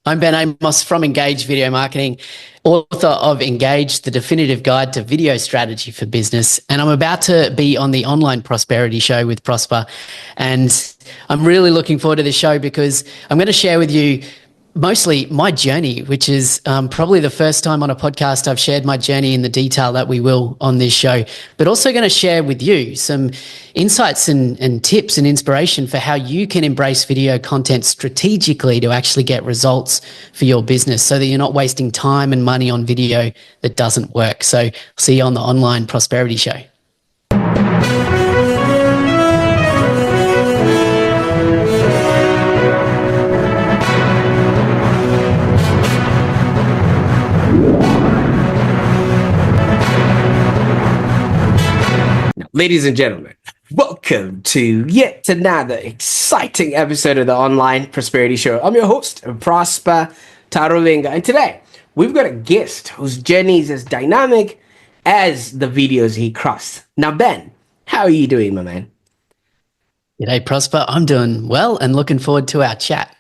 I'm Ben Amos from Engage Video Marketing, author of Engage, the definitive guide to video strategy for business. And I'm about to be on the online prosperity show with Prosper. And I'm really looking forward to this show because I'm going to share with you mostly my journey, which is probably the first time on a podcast I've shared my journey in the detail that we will on this show, but also going to share with you some insights and tips and inspiration for how you can embrace video content strategically to actually get results for your business so that you're not wasting time and money on video that doesn't work. So see you on the online prosperity show. Ladies and gentlemen, welcome to yet another exciting episode of the Online Prosperity Show. I'm your host, Prosper Taruvinga, and today we've got a guest whose journey is as dynamic as the videos he crossed. Now, Ben, how are you doing, my man? G'day, Prosper. I'm doing well and looking forward to our chat.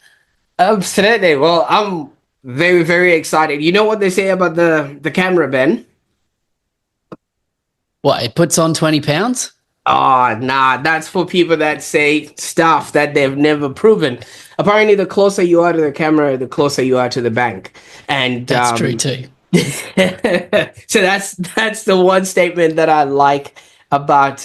Absolutely. Well, I'm very, very excited. You know what they say about the camera, Ben? What, it puts on 20 pounds? Oh, nah, that's for people that say stuff that they've never proven. Apparently, the closer you are to the camera, the closer you are to the bank. And that's true too. So that's the one statement that I like about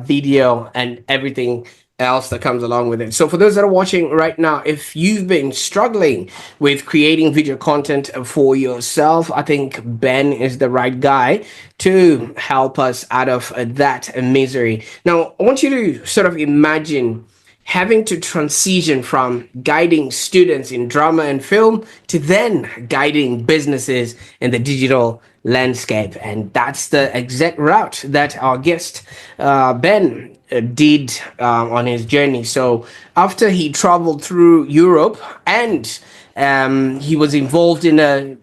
video and everything else that comes along with it. So for those that are watching right now, if you've been struggling with creating video content for yourself, I think Ben is the right guy to help us out of that misery. Now, I want you to sort of imagine having to transition from guiding students in drama and film to then guiding businesses in the digital landscape. And that's the exact route that our guest, Ben, did on his journey. So after he traveled through Europe and he was involved in a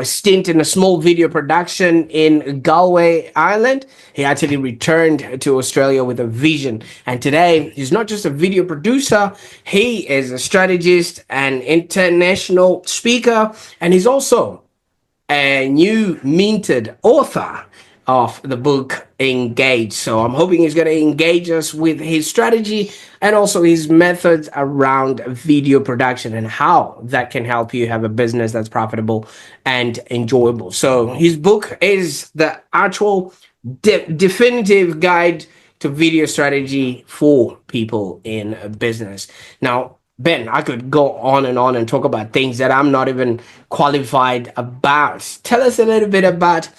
stint in a small video production in Galway, Ireland, he actually returned to Australia with a vision. And today, he's not just a video producer, he is a strategist and international speaker, and he's also a new minted author of the book Engage. So I'm hoping he's going to engage us with his strategy and also his methods around video production and how that can help you have a business that's profitable and enjoyable. So his book is the actual definitive guide to video strategy for people in business. Now, Ben, I could go on and talk about things that I'm not even qualified about. Tell us a little bit about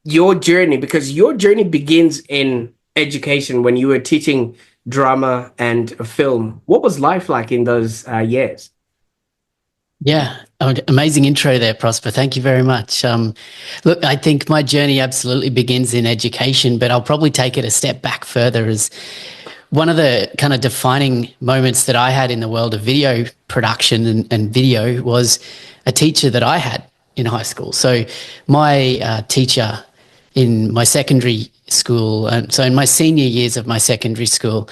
your journey, because your journey begins in education when you were teaching drama and film. What was life like in those years? Yeah, amazing intro there, Prosper. Thank you very much. Look, I think my journey absolutely begins in education, but I'll probably take it a step back further as one of the kind of defining moments that I had in the world of video production and video was a teacher that I had in high school. So my teacher in my secondary school, so in my senior years of my secondary school,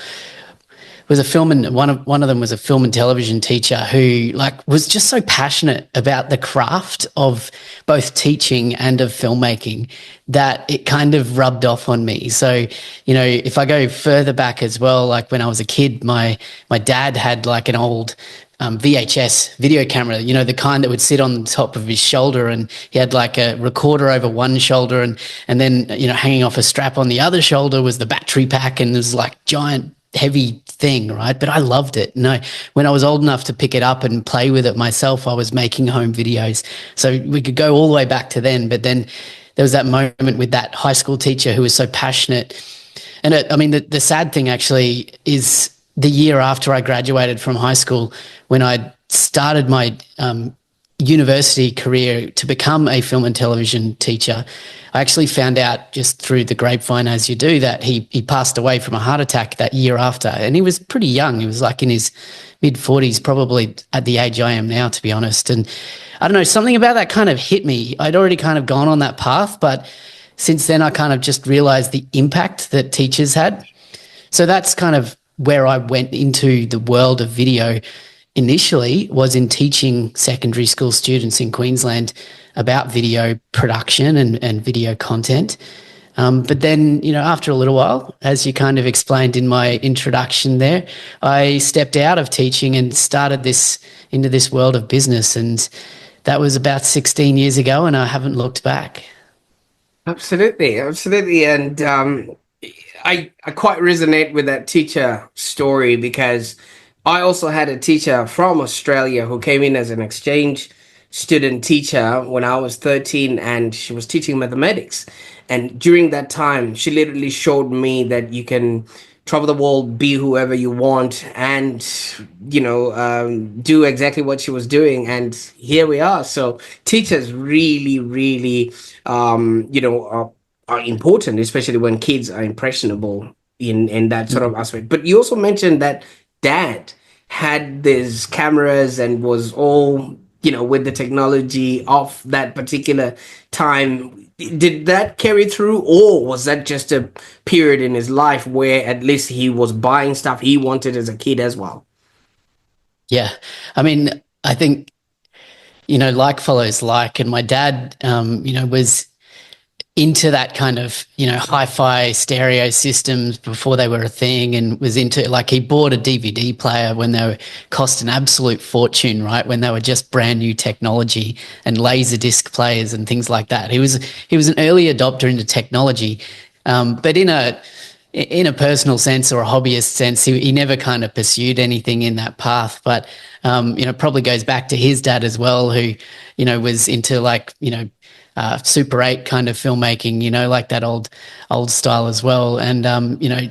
was a film, and one of them was a film and television teacher who was just so passionate about the craft of both teaching and of filmmaking that it kind of rubbed off on me. So, if I go further back as well, like when I was a kid, my dad had like an old VHS video camera, the kind that would sit on the top of his shoulder, and he had like a recorder over one shoulder and then, hanging off a strap on the other shoulder was the battery pack, and there's like giant heavy thing, right? But I loved it. When I was old enough to pick it up and play with it myself, I was making home videos. So we could go all the way back to then, but then there was that moment with that high school teacher who was so passionate. And the sad thing actually is the year after I graduated from high school, when I started my university career to become a film and television teacher, I actually found out just through the grapevine, as you do, that he passed away from a heart attack that year after. And he was pretty young. He was like in his mid-40s, probably at the age I am now, to be honest. And I don't know, something about that kind of hit me. I'd already kind of gone on that path, but since then I kind of just realized the impact that teachers had. So that's kind of where I went into the world of video initially was in teaching secondary school students in Queensland about video production and video content. But then, after a little while, as you kind of explained in my introduction there, I stepped out of teaching and started into this world of business. And that was about 16 years ago, and I haven't looked back. Absolutely, absolutely, and I quite resonate with that teacher story because I also had a teacher from Australia who came in as an exchange student teacher when I was 13, and she was teaching mathematics. And during that time, she literally showed me that you can travel the world, be whoever you want, and do exactly what she was doing. And here we are. So teachers really, really, are important, especially when kids are impressionable in that sort of aspect. But you also mentioned that dad had these cameras and was all with the technology of that particular time. Did that carry through, or was that just a period in his life where at least he was buying stuff he wanted as a kid as well? Yeah. I mean, I think, like follows like, and my dad, was into that kind of, hi-fi stereo systems before they were a thing, and was into, like, he bought a DVD player when they were cost an absolute fortune, right? When they were just brand new technology, and laser disc players and things like that. He was an early adopter into technology, but in a personal sense or a hobbyist sense, he never kind of pursued anything in that path. But probably goes back to his dad as well, who was into, like, Super 8 kind of filmmaking, like that old style as well. And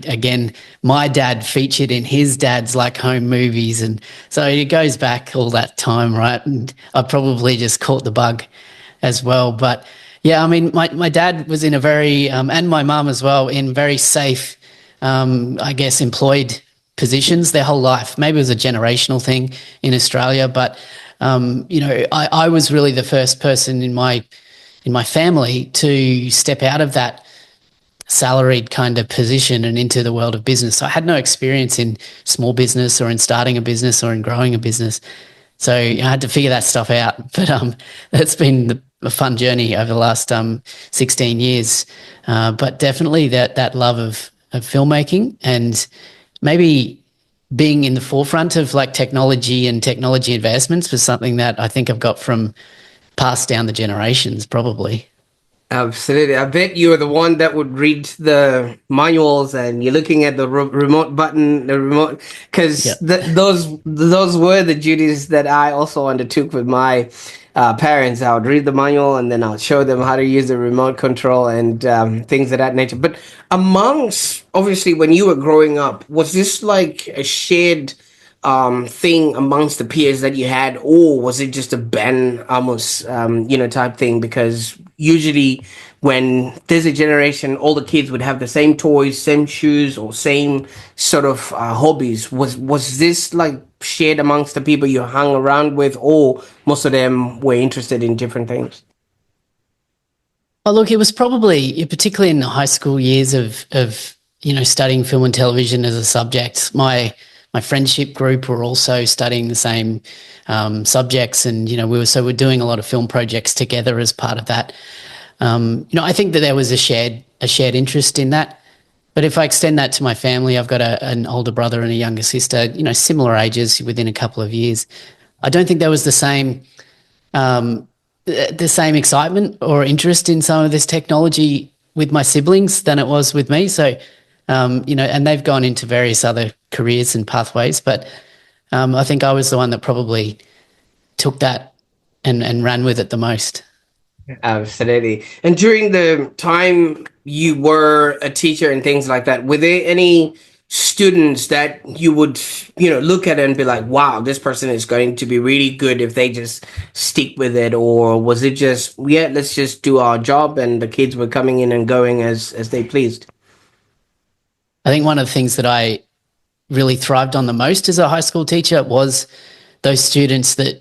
again, my dad featured in his dad's, like, home movies, and so it goes back all that time, right? And I probably just caught the bug as well. But yeah, I mean, my dad was in a very and my mum as well, in very safe, I guess, employed positions their whole life. Maybe it was a generational thing in Australia, but I was really the first person in my family to step out of that salaried kind of position and into the world of business. So I had no experience in small business or in starting a business or in growing a business. So I had to figure that stuff out. But that's been a fun journey over the last 16 years. But definitely that love of filmmaking, and maybe being in the forefront of, like, technology and technology advancements was something that I think I've got from passed down the generations, probably. Absolutely. I bet you are the one that would read the manuals and you're looking at the remote button, the remote, because Yeah. those were the duties that I also undertook with my parents. I would read the manual and then I would show them how to use the remote control and things of that nature. But amongst, obviously, when you were growing up, was this like a shared thing amongst the peers that you had, or was it just a Ben Amos type thing? Because usually when there's a generation, all the kids would have the same toys, same shoes, or same sort of hobbies. Was this like shared amongst the people you hung around with, or most of them were interested in different things? Oh, look, it was probably, particularly in the high school years of studying film and television as a subject. My friendship group were also studying the same subjects, and we're doing a lot of film projects together as part of that. I think that there was a shared interest in that. But if I extend that to my family, I've got an older brother and a younger sister, similar ages, within a couple of years. I don't think there was um, the same excitement or interest in some of this technology with my siblings than it was with me. So, and they've gone into various other careers and pathways, but I think I was the one that probably took that and ran with it the most. Absolutely. And during the time you were a teacher and things like that, were there any students that you would, look at and be like, wow, this person is going to be really good if they just stick with it? Or was it just, yeah, let's just do our job and the kids were coming in and going as they pleased? I think one of the things that I really thrived on the most as a high school teacher was those students that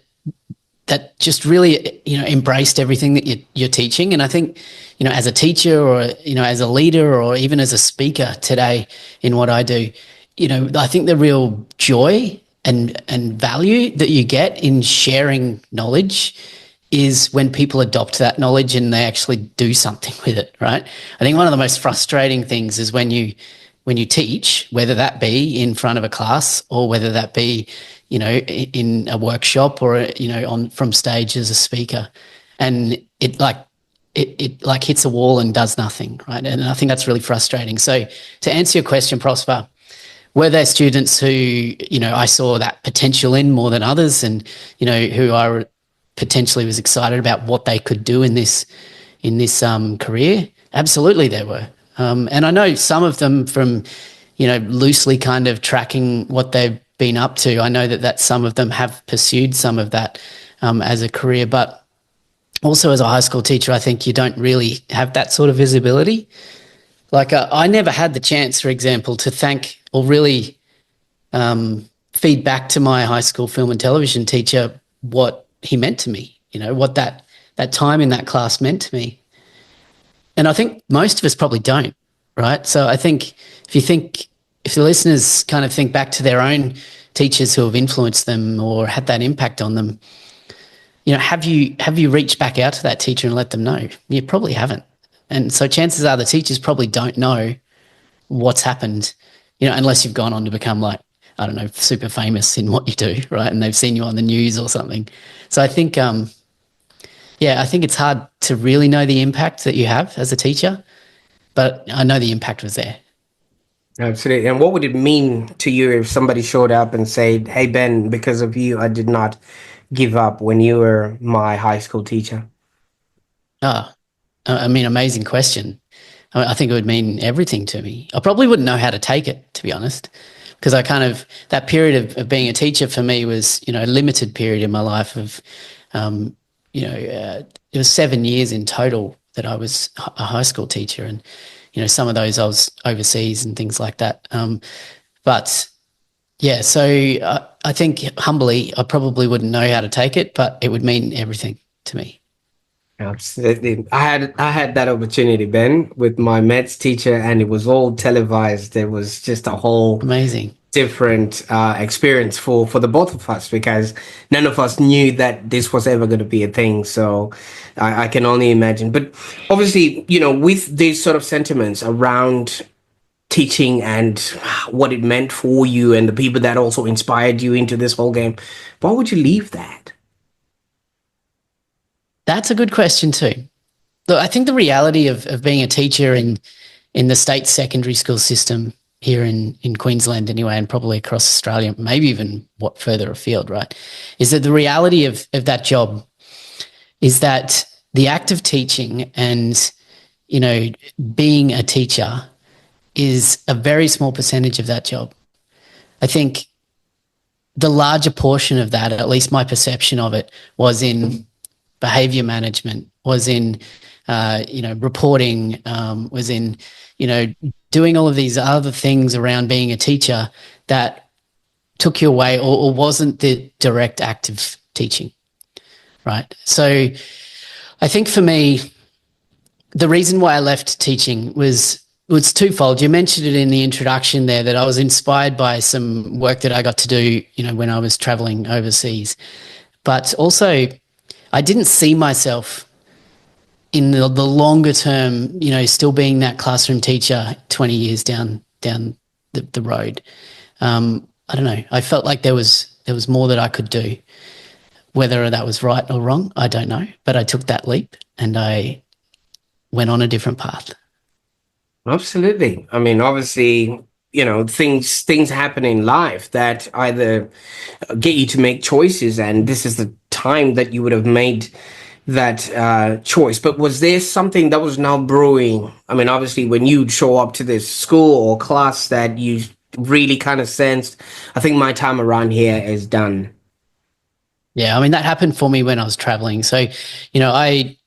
just really embraced everything that you're teaching. And I think as a teacher, or as a leader, or even as a speaker today in what I do, I think the real joy and value that you get in sharing knowledge is when people adopt that knowledge and they actually do something with it, right? I think one of the most frustrating things is when you teach, whether that be in front of a class or whether that be, in a workshop or, on from stage as a speaker, and it like hits a wall and does nothing, right? And I think that's really frustrating. So to answer your question, Prosper, were there students who, I saw that potential in more than others, and, who I potentially was excited about what they could do in this career? Absolutely there were. And I know some of them from, loosely kind of tracking what they've been up to. I know that some of them have pursued some of that as a career, but also as a high school teacher, I think you don't really have that sort of visibility. Like I never had the chance, for example, to thank or really feed back to my high school film and television teacher what he meant to me, what that time in that class meant to me. And I think most of us probably don't, right? So I think if the listeners kind of think back to their own teachers who have influenced them or had that impact on them, have you reached back out to that teacher and let them know? You probably haven't. And so chances are the teachers probably don't know what's happened, unless you've gone on to become like, I don't know, super famous in what you do, right? And they've seen you on the news or something. So I think, I think it's hard to really know the impact that you have as a teacher, but I know the impact was there. Absolutely. And what would it mean to you if somebody showed up and said, "Hey, Ben, because of you, I did not give up when you were my high school teacher"? Ah, I mean, amazing question. I think it would mean everything to me. I probably wouldn't know how to take it, to be honest, because that period of being a teacher for me was, a limited period in my life of, it was 7 years in total that I was a high school teacher. And, some of those I was overseas and things like that. But yeah, so I think humbly, I probably wouldn't know how to take it, but it would mean everything to me. Absolutely. I had that opportunity, Ben, with my maths teacher, and it was all televised. There was just a whole Amazing. different experience for the both of us, because none of us knew that this was ever going to be a thing. So I can only imagine. But obviously, with these sort of sentiments around teaching and what it meant for you and the people that also inspired you into this whole game, why would you leave that? That's a good question too. Look, I think the reality of being a teacher in the state secondary school system here in Queensland anyway, and probably across Australia, maybe even further afield, right, is that the reality of that job is that the act of teaching and, being a teacher is a very small percentage of that job. I think the larger portion of that, at least my perception of it, was in behavior management, was in, reporting, was in, doing all of these other things around being a teacher that took you away or wasn't the direct act of teaching, right? So I think for me, the reason why I left teaching was twofold. You mentioned it in the introduction there that I was inspired by some work that I got to do, when I was traveling overseas. But also I didn't see myself in the longer term, still being that classroom teacher 20 years down the road. I don't know. I felt like there was more that I could do. Whether that was right or wrong, I don't know. But I took that leap and I went on a different path. Absolutely. I mean, obviously, things happen in life that either get you to make choices, and this is the time that you would have made that choice. But was there something that was now brewing? I mean, obviously, when you show up to this school or class that you really kind of sensed, I think my time around here is done. Yeah, I mean, that happened for me when I was traveling. So, I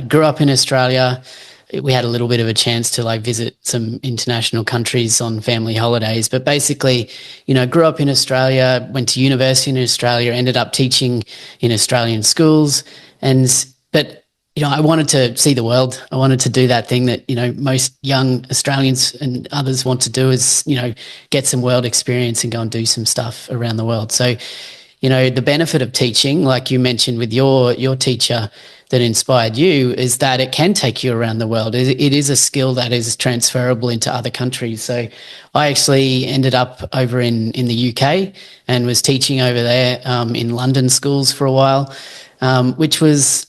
grew up in Australia. We had a little bit of a chance to visit some international countries on family holidays, but basically, grew up in Australia, went to university in Australia, ended up teaching in Australian schools. But I wanted to see the world. I wanted to do that thing that, most young Australians and others want to do is, get some world experience and go and do some stuff around the world. So, the benefit of teaching, like you mentioned with your teacher that inspired you, is that it can take you around the world. It is a skill that is transferable into other countries. So I actually ended up over in the UK and was teaching over there in London schools for a while, which was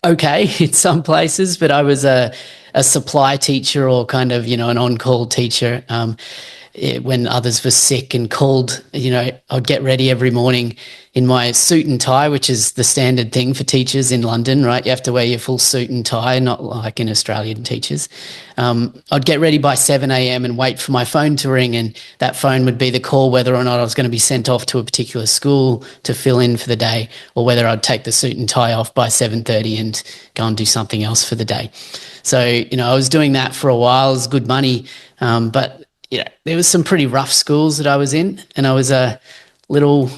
okay in some places, but I was a supply teacher or kind of, an on-call teacher. When others were sick and called, I'd get ready every morning in my suit and tie, which is the standard thing for teachers in London, right? You have to wear your full suit and tie, not like in Australian teachers. I'd get ready by 7 a.m. and wait for my phone to ring, and that phone would be the call whether or not I was going to be sent off to a particular school to fill in for the day, or whether I'd take the suit and tie off by 7:30 and go and do something else for the day. So, I was doing that for a while. It was good money, but there was some pretty rough schools that I was in, and I was a little,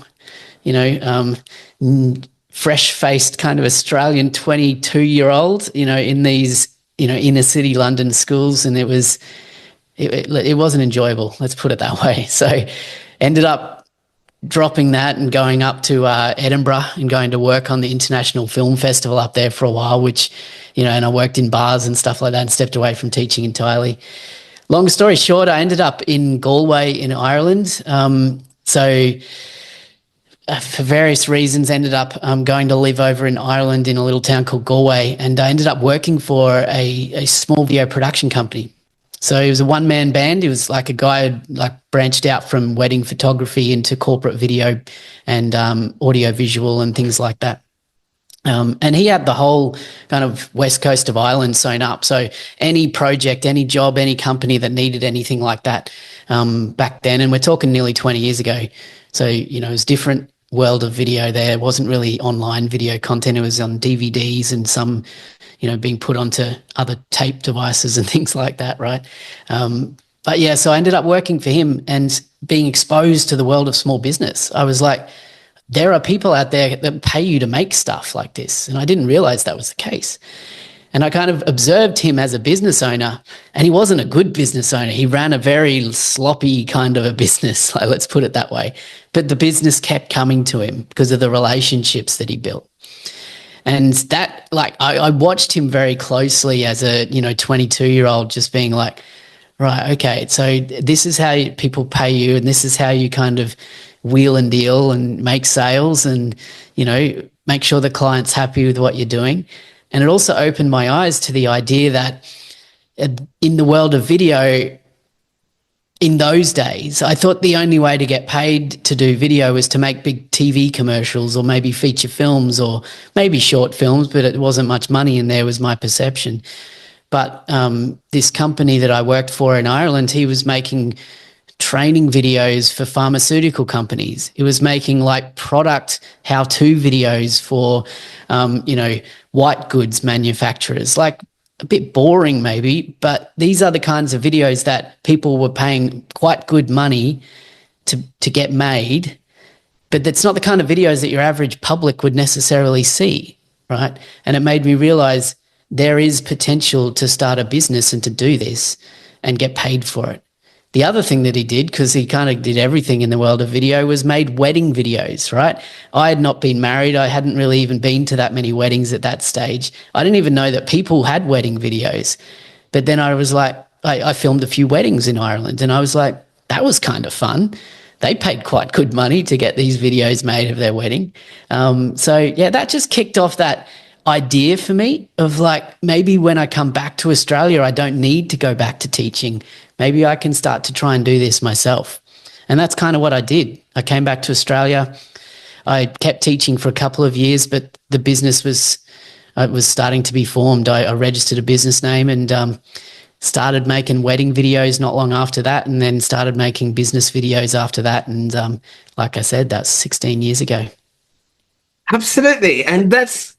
fresh-faced kind of Australian 22-year-old, in these, inner city London schools, and it wasn't enjoyable. Let's put it that way. So, ended up dropping that and going up to Edinburgh and going to work on the International Film Festival up there for a while, which, and I worked in bars and stuff like that and stepped away from teaching entirely. Long story short, I ended up in Galway in Ireland. For various reasons, ended up going to live over in Ireland in a little town called Galway, and I ended up working for a small video production company. So he was a one-man band. He was like a guy who branched out from wedding photography into corporate video and audio visual and things like that. And he had the whole kind of west coast of Ireland sewn up. So any project, any job, any company that needed anything like that back then, and we're talking nearly 20 years ago. So, it was different world of video there. It wasn't really online video content. It was on DVDs and some, being put onto other tape devices and things like that, right? But yeah, so I ended up working for him and being exposed to the world of small business. I was like, there are people out there that pay you to make stuff like this. And I didn't realize that was the case. And I kind of observed him as a business owner, and he wasn't a good business owner. He ran a very sloppy kind of a business, let's put it that way. But the business kept coming to him because of the relationships that he built. And that, I watched him very closely as a, 22-year-old, just being like, right, okay, so this is how people pay you, and this is how you kind of wheel and deal and make sales and, make sure the client's happy with what you're doing. And it also opened my eyes to the idea that in the world of video, in those days, I thought the only way to get paid to do video was to make big TV commercials or maybe feature films or maybe short films, but it wasn't much money in there, was my perception. But this company that I worked for in Ireland, he was making training videos for pharmaceutical companies. It was making product how-to videos for, white goods manufacturers. A bit boring maybe, but these are the kinds of videos that people were paying quite good money to get made. But that's not the kind of videos that your average public would necessarily see, right? And it made me realize there is potential to start a business and to do this and get paid for it. The other thing that he did, because he kind of did everything in the world of video, was made wedding videos, right? I had not been married. I hadn't really even been to that many weddings at that stage. I didn't even know that people had wedding videos. But then I was like, I filmed a few weddings in Ireland, and I was like, that was kind of fun. They paid quite good money to get these videos made of their wedding. So yeah, that just kicked off that idea for me of maybe when I come back to Australia, I don't need to go back to teaching. Maybe I can start to try and do this myself. And that's kind of what I did. I came back to Australia. I kept teaching for a couple of years, but the business was starting to be formed. I registered a business name and started making wedding videos not long after that, and then started making business videos after that. And like I said, that's 16 years ago. Absolutely. And that's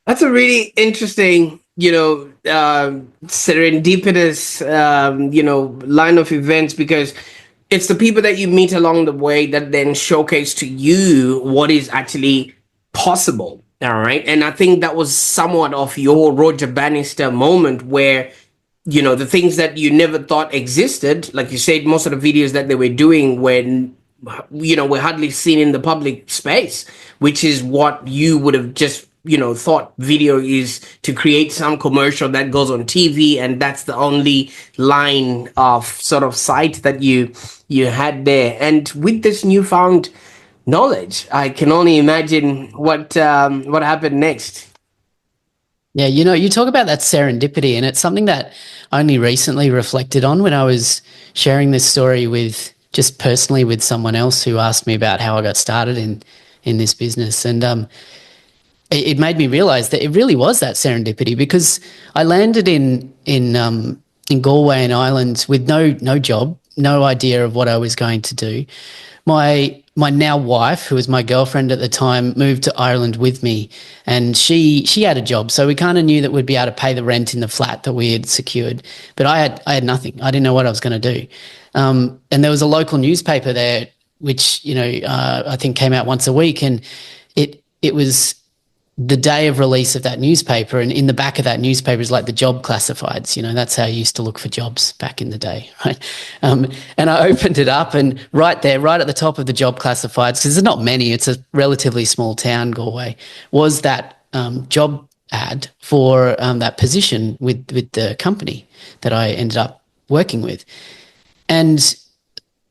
a really interesting, serendipitous, line of events, because it's the people that you meet along the way that then showcase to you what is actually possible. All right. And I think that was somewhat of your Roger Bannister moment where, the things that you never thought existed, like you said, most of the videos that they were doing when, were hardly seen in the public space, which is what you would have just, thought video is to create some commercial that goes on TV. And that's the only line of sort of sight that you had there. And with this newfound knowledge, I can only imagine what happened next. Yeah, you talk about that serendipity, and it's something that I only recently reflected on when I was sharing this story with just personally with someone else who asked me about how I got started in this business, and it made me realize that it really was that serendipity because I landed in Galway and Ireland with no job, no idea of what I was going to do. My now wife, who was my girlfriend at the time, moved to Ireland with me, and she had a job, so we kind of knew that we'd be able to pay the rent in the flat that we had secured. But I had nothing. I didn't know what I was going to do, and there was a local newspaper there, which I think came out once a week, and it was the day of release of that newspaper, and in the back of that newspaper is like the job classifieds. That's how you used to look for jobs back in the day, right? And I opened it up, and right there, right at the top of the job classifieds, because there's not many, it's a relatively small town, Galway, was that job ad for that position with the company that I ended up working with. And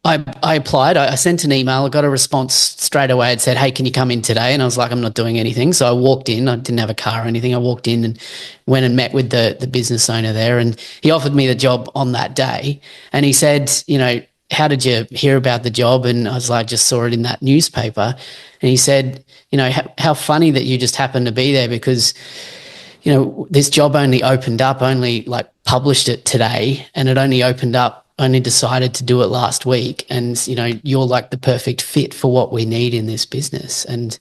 I applied. I sent an email. I got a response straight away. It said, "Hey, can you come in today?" And I was like, "I'm not doing anything." So I walked in. I didn't have a car or anything. I walked in and went and met with the business owner there, and he offered me the job on that day. And he said, "How did you hear about the job?" And I was like, "Just saw it in that newspaper." And he said, how funny that you just happened to be there because this job only opened up, only like published it today, and it only decided to do it last week. And, you're like the perfect fit for what we need in this business. And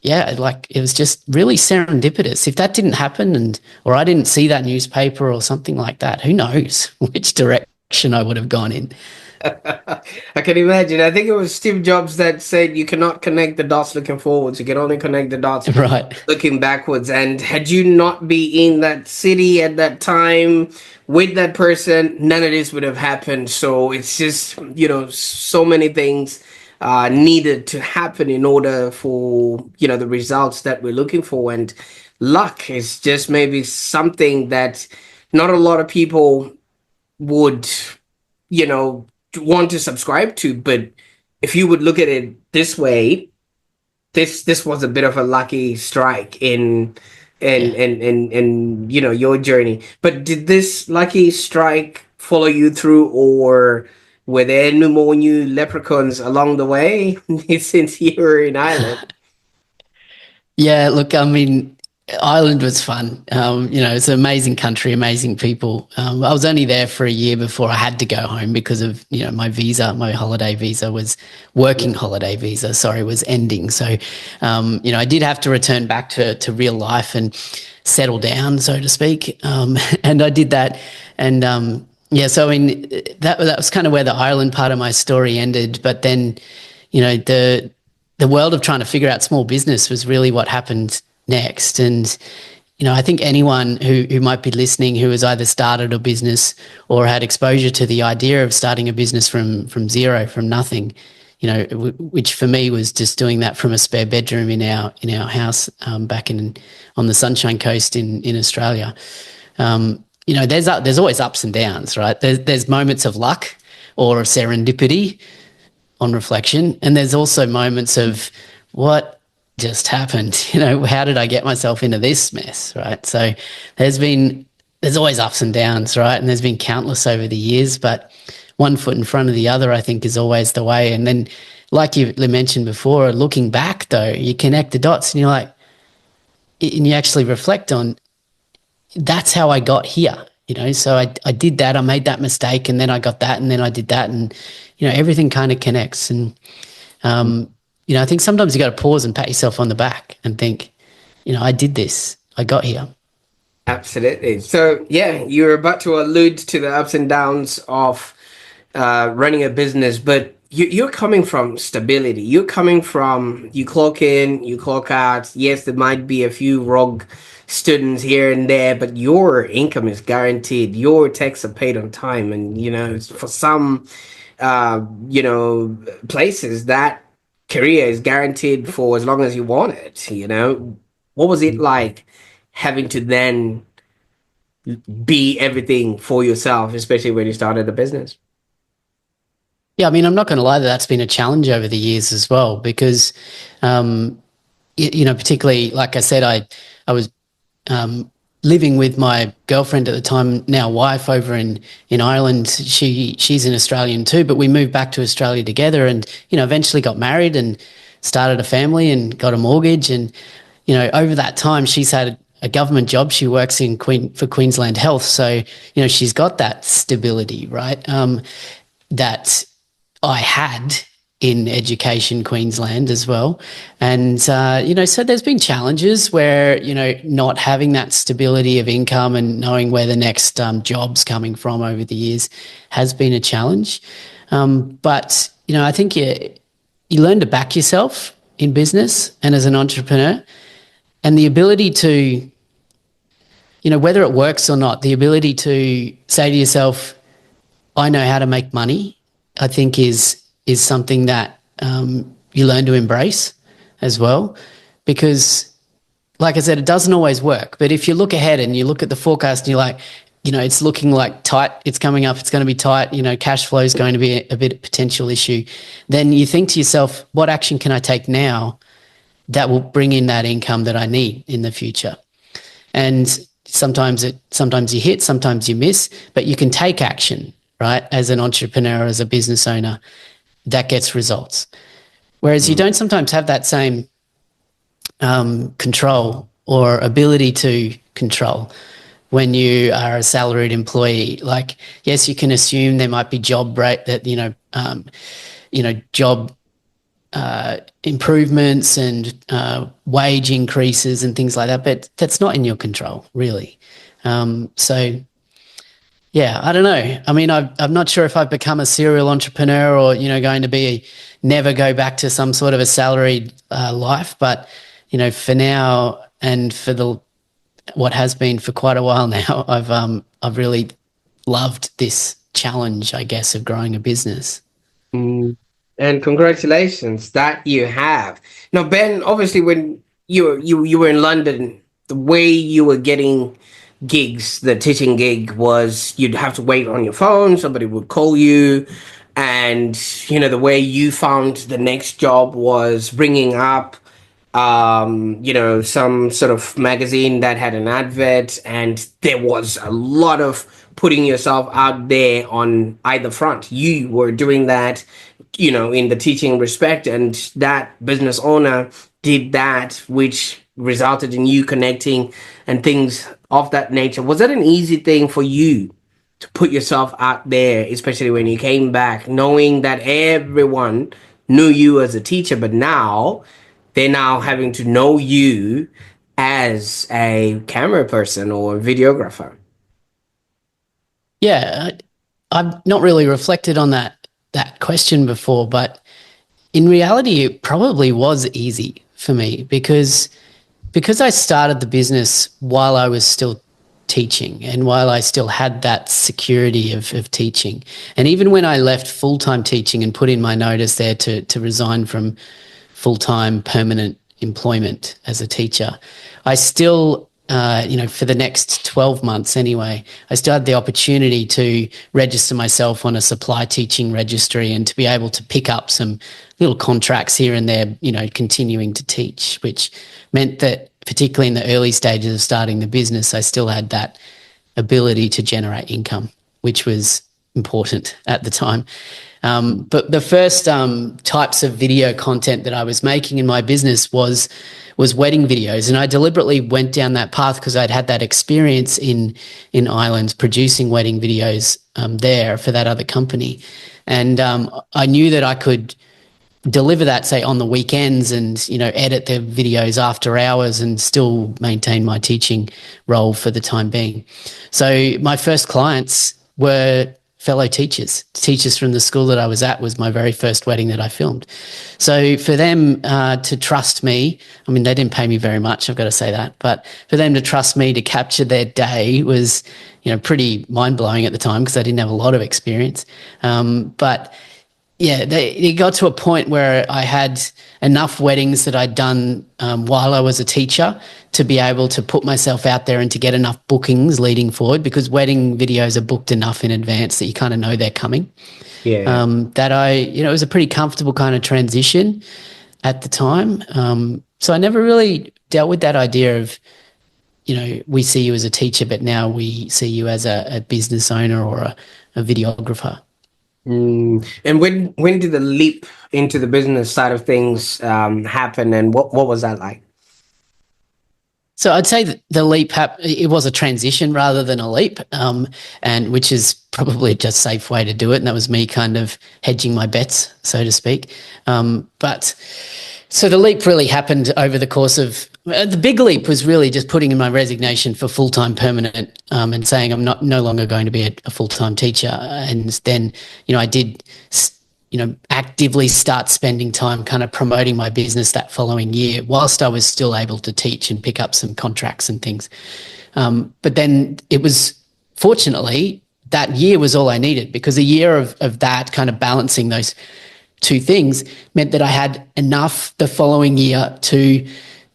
yeah, like it was just really serendipitous. If that didn't happen or I didn't see that newspaper or something like that, who knows which direction I would have gone in. I can imagine. I think it was Steve Jobs that said you cannot connect the dots looking forwards. You can only connect the dots Right. looking backwards. And had you not be in that city at that time with that person, none of this would have happened. So it's just, so many things needed to happen in order for, the results that we're looking for. And luck is just maybe something that not a lot of people would, you know, want to subscribe to. But if you would look at it this way, this was a bit of a lucky strike Yeah. in your journey. But did this lucky strike follow you through, or were there any more new leprechauns along the way since you were in Ireland? Yeah, look, I mean, Ireland was fun. It's an amazing country, amazing people. I was only there for a year before I had to go home because of, my visa, my holiday visa was working holiday visa, sorry, was ending. So, I did have to return back to real life and settle down, so to speak. And I did that. And, yeah, so I mean, that was kind of where the Ireland part of my story ended. But then, the world of trying to figure out small business was really what happened next. And, I think anyone who might be listening who has either started a business or had exposure to the idea of starting a business from zero, from nothing, which for me was just doing that from a spare bedroom in our house back on the Sunshine Coast in Australia. There's always ups and downs, right? There's moments of luck or serendipity on reflection, and there's also moments of what just happened. How did I get myself into this mess, right? So there's always ups and downs, right? And there's been countless over the years, but one foot in front of the other, I think, is always the way. And then, like you mentioned before, looking back though, you connect the dots and you're like, and you actually reflect on, that's how I got here. So I did that, I made that mistake, and then I got that, and then I did that, and everything kind of connects. And I think sometimes you got to pause and pat yourself on the back and think, I did this, I got here. Absolutely. So yeah, you're about to allude to the ups and downs of running a business, but you're coming from stability. You're coming from, you clock in, you clock out. Yes, there might be a few rogue students here and there, but your income is guaranteed. Your taxes are paid on time, and for some you know places that career is guaranteed for as long as you want it. What was it like having to then be everything for yourself, especially when you started a business? Yeah, I mean, I'm not going to lie that that's been a challenge over the years as well because, um, particularly like I said, I was living with my girlfriend at the time, now wife, over in Ireland. She's an Australian too, but we moved back to Australia together, and eventually got married and started a family and got a mortgage. And over that time, she's had a government job. She works for Queensland Health, so she's got that stability, right? That I had in Education Queensland as well. And, so there's been challenges where, not having that stability of income and knowing where the next job's coming from over the years has been a challenge. But, I think you learn to back yourself in business and as an entrepreneur, and the ability to, whether it works or not, the ability to say to yourself, I know how to make money, I think is something that you learn to embrace as well. Because, like I said, it doesn't always work. But if you look ahead and you look at the forecast and you're like, it's looking like tight, it's coming up, it's going to be tight, cash flow is going to be a bit of potential issue, then you think to yourself, what action can I take now that will bring in that income that I need in the future? And sometimes you hit, sometimes you miss, but you can take action, right? As an entrepreneur, as a business owner, that gets results. Whereas you don't sometimes have that same control or ability to control when you are a salaried employee. Like, yes, you can assume there might be job rate that, job improvements and wage increases and things like that, but that's not in your control, really. So yeah, I don't know. I mean, I'm not sure if I've become a serial entrepreneur or, going to never go back to some sort of a salaried life. But, for now and for what has been for quite a while now, I've really loved this challenge, I guess, of growing a business. Mm. And congratulations that you have. Now, Ben, obviously, when you were in London, the way you were getting gigs, the teaching gig was you'd have to wait on your phone. Somebody would call you, and the way you found the next job was bringing up some sort of magazine that had an advert, and there was a lot of putting yourself out there on either front. You were doing that, in the teaching respect, and that business owner did that, which resulted in you connecting and things of that nature. Was that an easy thing for you to put yourself out there, especially when you came back, knowing that everyone knew you as a teacher, but now they're now having to know you as a camera person or videographer? Yeah, I've not really reflected on that question before, but in reality, it probably was easy for me because I started the business while I was still teaching and while I still had that security of teaching. And even when I left full-time teaching and put in my notice there to resign from full-time permanent employment as a teacher, I still, for the next 12 months anyway, I still had the opportunity to register myself on a supply teaching registry and to be able to pick up some little contracts here and there, continuing to teach, which meant that particularly in the early stages of starting the business, I still had that ability to generate income, which was important at the time. But the first types of video content that I was making in my business was wedding videos, and I deliberately went down that path because I'd had that experience in Ireland producing wedding videos there for that other company, and I knew that I could deliver that, say, on the weekends and, edit the videos after hours and still maintain my teaching role for the time being. So my first clients were fellow teachers from the school that I was at. Was my very first wedding that I filmed. So for them to trust me, I mean, they didn't pay me very much, I've got to say that, but for them to trust me to capture their day was, pretty mind-blowing at the time because I didn't have a lot of experience. But yeah, it got to a point where I had enough weddings that I'd done while I was a teacher to be able to put myself out there and to get enough bookings leading forward, because wedding videos are booked enough in advance that you kind of know they're coming. Yeah. That it was a pretty comfortable kind of transition at the time. So I never really dealt with that idea of, we see you as a teacher, but now we see you as a business owner or a videographer. And when did the leap into the business side of things happen, and what was that like? So I'd say that the leap, it was a transition rather than a leap, and which is probably just a safe way to do it. And that was me kind of hedging my bets, so to speak. But so the leap really happened over the course of the big leap was really just putting in my resignation for full-time permanent and saying I'm no longer going to be a full-time teacher. And then, I did actively start spending time kind of promoting my business that following year whilst I was still able to teach and pick up some contracts and things. But then it was, fortunately, that year was all I needed, because a year of that kind of balancing those two things meant that I had enough the following year to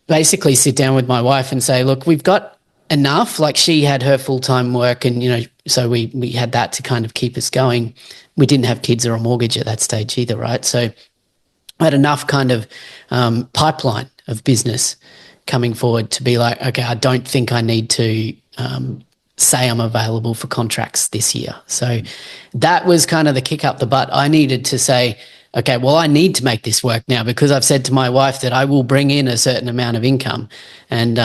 basically sit down with my wife and say, look, we've got enough. Like, she had her full-time work and, so we had that to kind of keep us going. We didn't have kids or a mortgage at that stage either, right? So I had enough kind of pipeline of business coming forward to be like, okay, I don't think I need to say I'm available for contracts this year. So that was kind of the kick up the butt. I needed to say, okay, well, I need to make this work now, because I've said to my wife that I will bring in a certain amount of income. And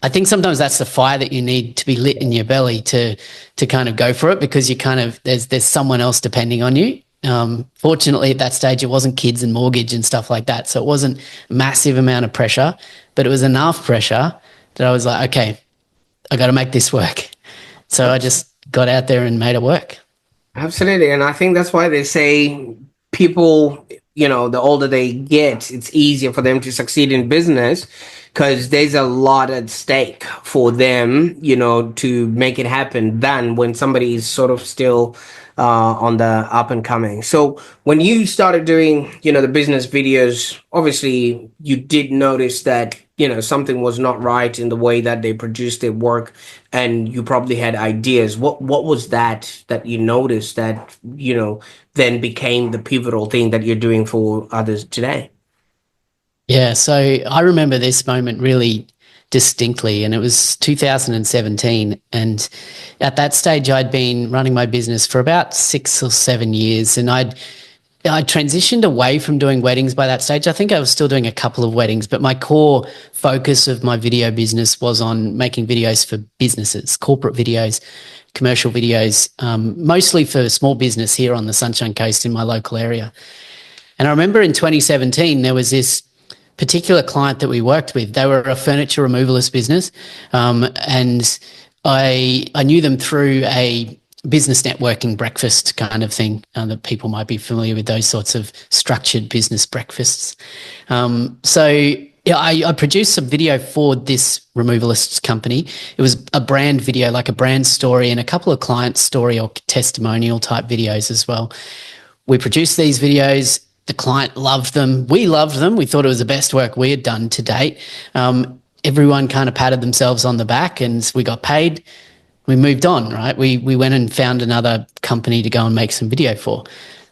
I think sometimes that's the fire that you need to be lit in your belly to kind of go for it, because you kind of, there's someone else depending on you. Fortunately, at that stage, it wasn't kids and mortgage and stuff like that. So it wasn't a massive amount of pressure, but it was enough pressure that I was like, okay, I got to make this work. So I just got out there and made it work. Absolutely. And I think that's why they say people, the older they get, it's easier for them to succeed in business, because there's a lot at stake for them, to make it happen, than when somebody is sort of still on the up and coming. So when you started doing, the business videos, obviously you did notice that, something was not right in the way that they produced their work, and you probably had ideas. What was that you noticed that, then became the pivotal thing that you're doing for others today? Yeah, so I remember this moment really distinctly, and it was 2017. And at that stage, I'd been running my business for about 6 or 7 years, and I transitioned away from doing weddings by that stage. I think I was still doing a couple of weddings, but my core focus of my video business was on making videos for businesses, corporate videos, commercial videos, mostly for small business here on the Sunshine Coast in my local area. And I remember in 2017, there was this particular client that we worked with. They were a furniture removalist business, and I knew them through a business networking breakfast kind of thing, that people might be familiar with those sorts of structured business breakfasts. So yeah, I produced some video for this removalist company. It was a brand video, like a brand story, and a couple of client story or testimonial type videos as well. We produced these videos. The client loved them. We loved them. We thought it was the best work we had done to date. Everyone kind of patted themselves on the back, and we got paid. We moved on, right? We went and found another company to go and make some video for.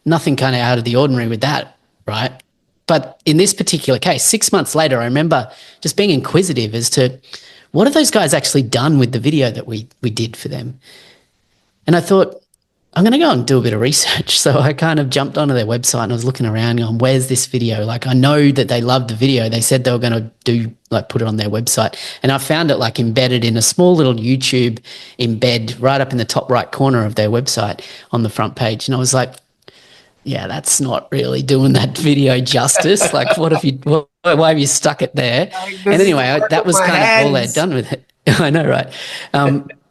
Nothing kind of out of the ordinary with that, right? But in this particular case, 6 months later, I remember just being inquisitive as to what have those guys actually done with the video that we did for them. And I thought, I'm going to go and do a bit of research. So I kind of jumped onto their website and I was looking around going, where's this video? Like, I know that they loved the video. They said they were going to put it on their website. And I found it like embedded in a small little YouTube embed right up in the top right corner of their website on the front page. And I was like, yeah, that's not really doing that video justice. Like, why have you stuck it there? And anyway, that was kind of all they'd done with it. I know, right?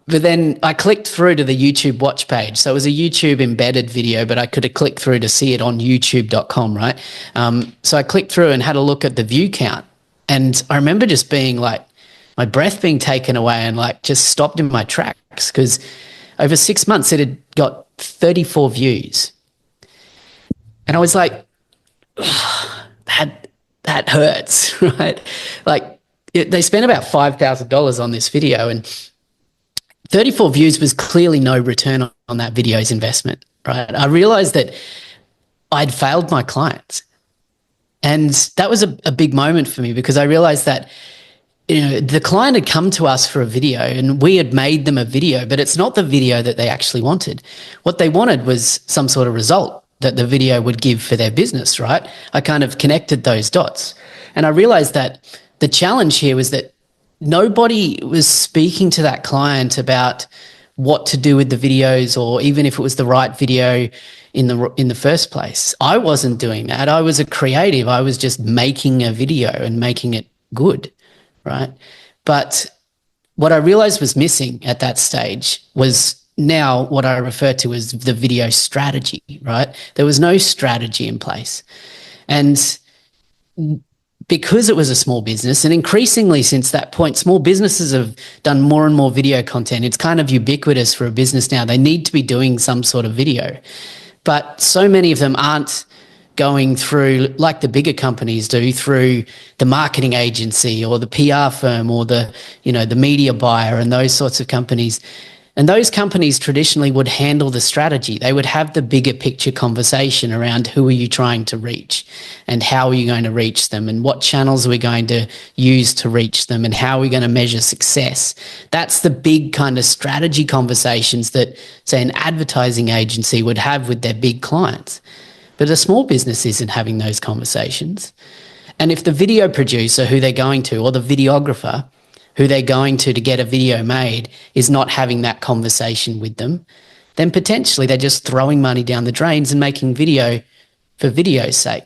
But then I clicked through to the YouTube watch page. So it was a YouTube embedded video, but I could have clicked through to see it on youtube.com, right? So I clicked through and had a look at the view count. And I remember just being like, my breath being taken away and like just stopped in my tracks because over 6 months it had got 34 views. And I was like, that hurts, right? Like they spent about $5,000 on this video and 34 views was clearly no return on that video's investment, right? I realized that I'd failed my clients. And that was a big moment for me because I realized that the client had come to us for a video and we had made them a video, but it's not the video that they actually wanted. What they wanted was some sort of result that the video would give for their business, right? I kind of connected those dots. And I realized that the challenge here was that nobody was speaking to that client about what to do with the videos or even if it was the right video in the first place. I wasn't doing that. I was a creative. I was just making a video and making it good, right? But what I realized was missing at that stage was now what I refer to as the video strategy, right? There was no strategy in place. And because it was a small business, and increasingly since that point, small businesses have done more and more video content. It's kind of ubiquitous for a business now. They need to be doing some sort of video. But so many of them aren't going through, like the bigger companies do, through the marketing agency or the PR firm or the media buyer and those sorts of companies. And those companies traditionally would handle the strategy. They would have the bigger picture conversation around who are you trying to reach and how are you going to reach them and what channels are we going to use to reach them and how are we going to measure success. That's the big kind of strategy conversations that, say, an advertising agency would have with their big clients. But a small business isn't having those conversations. And if the video producer who they're going to or the videographer who they're going to get a video made is not having that conversation with them, then potentially they're just throwing money down the drains and making video for video's sake.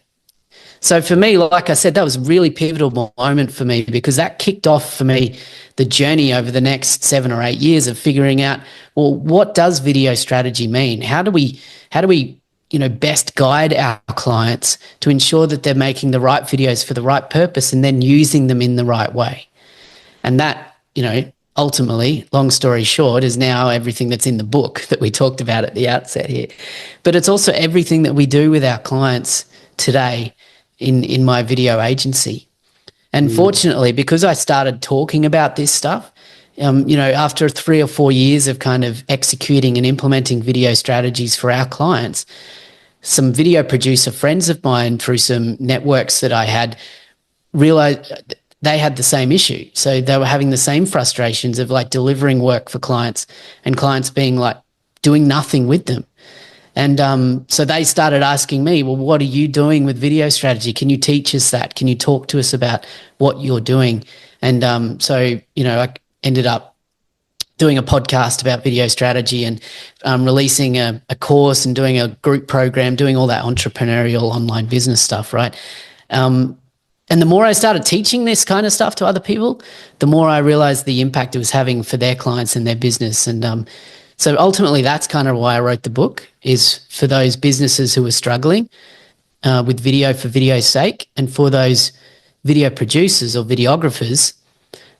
So for me, like I said, that was a really pivotal moment for me because that kicked off for me the journey over the next 7 or 8 years of figuring out, well, what does video strategy mean? How do we best guide our clients to ensure that they're making the right videos for the right purpose and then using them in the right way? And that, ultimately, long story short, is now everything that's in the book that we talked about at the outset here. But it's also everything that we do with our clients today in my video agency. And fortunately, because I started talking about this stuff, after 3 or 4 years of kind of executing and implementing video strategies for our clients, some video producer friends of mine through some networks that I had realized they had the same issue. So they were having the same frustrations of like delivering work for clients and clients being like doing nothing with them. And so they started asking me, well, what are you doing with video strategy? Can you teach us that? Can you talk to us about what you're doing? And I ended up doing a podcast about video strategy and releasing a course and doing a group program, doing all that entrepreneurial online business stuff, right? And the more I started teaching this kind of stuff to other people, the more I realized the impact it was having for their clients and their business. And so ultimately, that's kind of why I wrote the book, is for those businesses who are struggling with video for video's sake, and for those video producers or videographers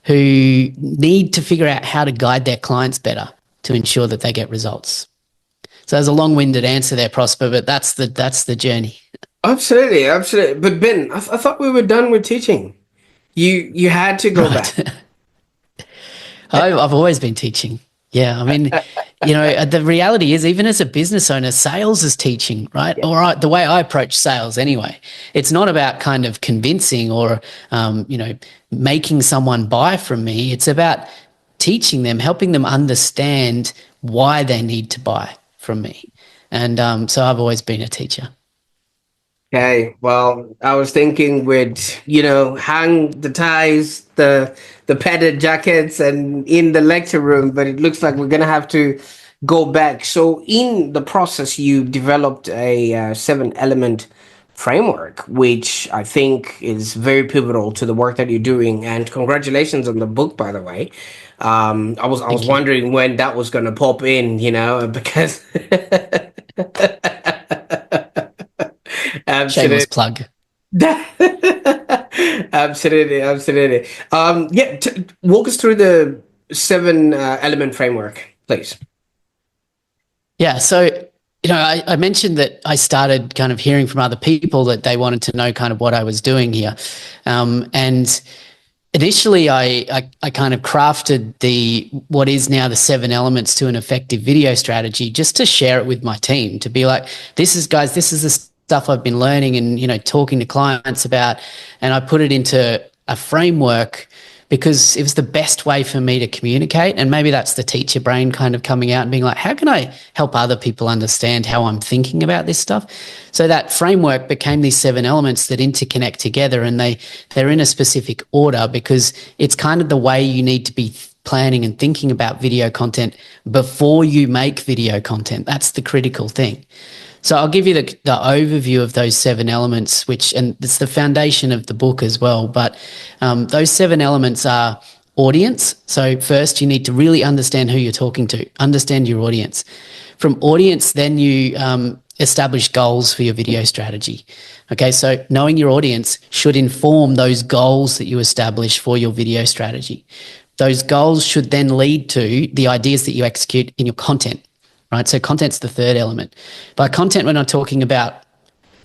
who need to figure out how to guide their clients better to ensure that they get results. So there's a long-winded answer there, Prosper, but that's the journey. Absolutely. But Ben, I thought we were done with teaching. You had to go back. I've always been teaching. Yeah, I mean, the reality is, even as a business owner, sales is teaching, right? Or the way I approach sales anyway. It's not about kind of convincing or, making someone buy from me. It's about teaching them, helping them understand why they need to buy from me. And so I've always been a teacher. Okay, well, I was thinking we'd, hang the ties, the padded jackets and in the lecture room, but it looks like we're going to have to go back. So in the process, you developed a 7-element framework, which I think is very pivotal to the work that you're doing. And congratulations on the book, by the way. I was Thank you. wondering when that was going to pop in, because Shameless absolutely. plug. Absolutely, absolutely. Yeah, walk us through the seven element framework, please. Yeah. So, I mentioned that I started kind of hearing from other people that they wanted to know kind of what I was doing here. And initially I kind of crafted what is now the 7 elements to an effective video strategy, just to share it with my team, to be like, this is the stuff I've been learning and, talking to clients about. And I put it into a framework because it was the best way for me to communicate. And maybe that's the teacher brain kind of coming out and being like, how can I help other people understand how I'm thinking about this stuff? So that framework became these 7 elements that interconnect together, and they're in a specific order because it's kind of the way you need to be planning and thinking about video content before you make video content. That's the critical thing. So I'll give you the overview of those 7 elements, and it's the foundation of the book as well. But those 7 elements are audience. So first, you need to really understand who you're talking to, understand your audience. From audience, then you establish goals for your video strategy. Okay, so knowing your audience should inform those goals that you establish for your video strategy. Those goals should then lead to the ideas that you execute in your content. Right. So content's the 3rd element. By content, we're not talking about